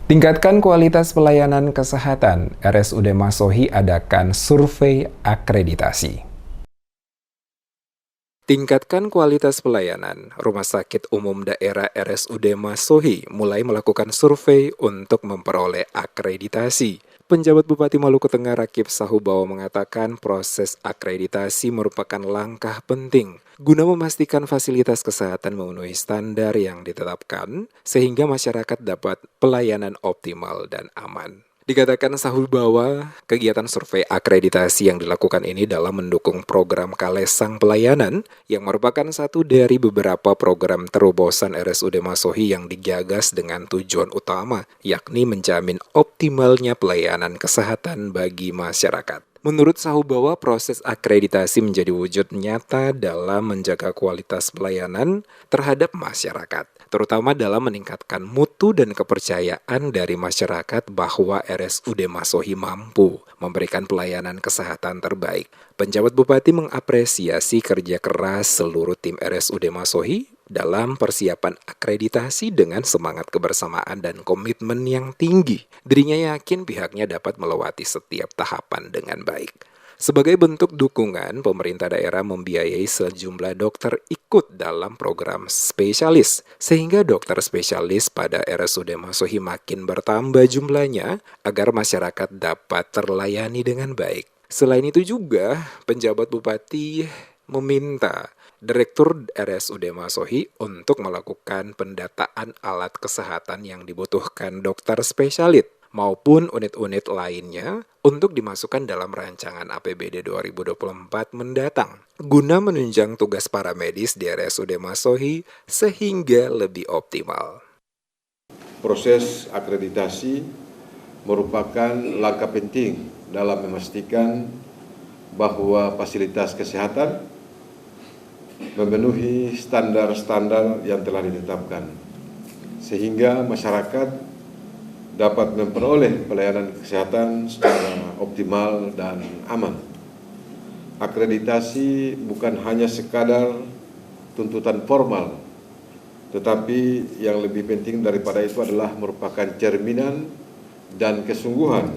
Tingkatkan kualitas pelayanan kesehatan, RSUD Masohi adakan survei akreditasi. Tingkatkan kualitas pelayanan, Rumah Sakit Umum Daerah RSUD Masohi mulai melakukan survei untuk memperoleh akreditasi. Penjabat Bupati Maluku Tengah Rakib Sahubawa mengatakan proses akreditasi merupakan langkah penting guna memastikan fasilitas kesehatan memenuhi standar yang ditetapkan sehingga masyarakat dapat pelayanan optimal dan aman. Dikatakan Sahubawa, kegiatan survei akreditasi yang dilakukan ini dalam mendukung program Kalesang Pelayanan yang merupakan satu dari beberapa program terobosan RSUD Masohi yang digagas dengan tujuan utama, yakni menjamin optimalnya pelayanan kesehatan bagi masyarakat. Menurut Sahubawa, proses akreditasi menjadi wujud nyata dalam menjaga kualitas pelayanan terhadap masyarakat, terutama dalam meningkatkan mutu dan kepercayaan dari masyarakat bahwa RSUD Masohi mampu memberikan pelayanan kesehatan terbaik. Penjabat Bupati mengapresiasi kerja keras seluruh tim RSUD Masohi dalam persiapan akreditasi dengan semangat kebersamaan dan komitmen yang tinggi. Dirinya yakin pihaknya dapat melewati setiap tahapan dengan baik. Sebagai bentuk dukungan, pemerintah daerah membiayai sejumlah dokter ikut dalam program spesialis, sehingga dokter spesialis pada RSUD Masohi makin bertambah jumlahnya agar masyarakat dapat terlayani dengan baik. Selain itu juga, penjabat Bupati meminta Direktur RSUD Masohi untuk melakukan pendataan alat kesehatan yang dibutuhkan dokter spesialis maupun unit-unit lainnya untuk dimasukkan dalam rancangan APBD 2024 mendatang guna menunjang tugas para medis di RSUD Masohi sehingga lebih optimal. Proses akreditasi merupakan langkah penting dalam memastikan bahwa fasilitas kesehatan memenuhi standar-standar yang telah ditetapkan, sehingga masyarakat dapat memperoleh pelayanan kesehatan secara optimal dan aman. Akreditasi bukan hanya sekadar tuntutan formal, tetapi yang lebih penting daripada itu adalah merupakan cerminan dan kesungguhan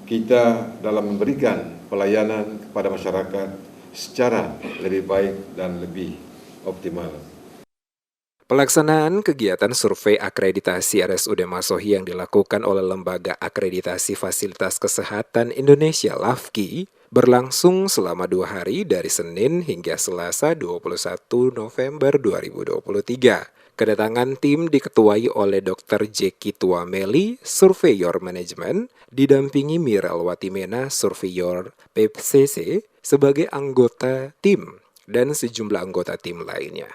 kita dalam memberikan pelayanan kepada masyarakat secara lebih baik dan lebih optimal. Pelaksanaan kegiatan survei akreditasi RSUD Masohi yang dilakukan oleh Lembaga Akreditasi Fasilitas Kesehatan Indonesia (LAFKI) berlangsung selama 2 hari dari Senin hingga Selasa 21 November 2023. Kedatangan tim diketuai oleh Dr. Jeki Tuameli, Surveyor Manajemen, didampingi Miral Watimena, Surveyor PCC, sebagai anggota tim dan sejumlah anggota tim lainnya.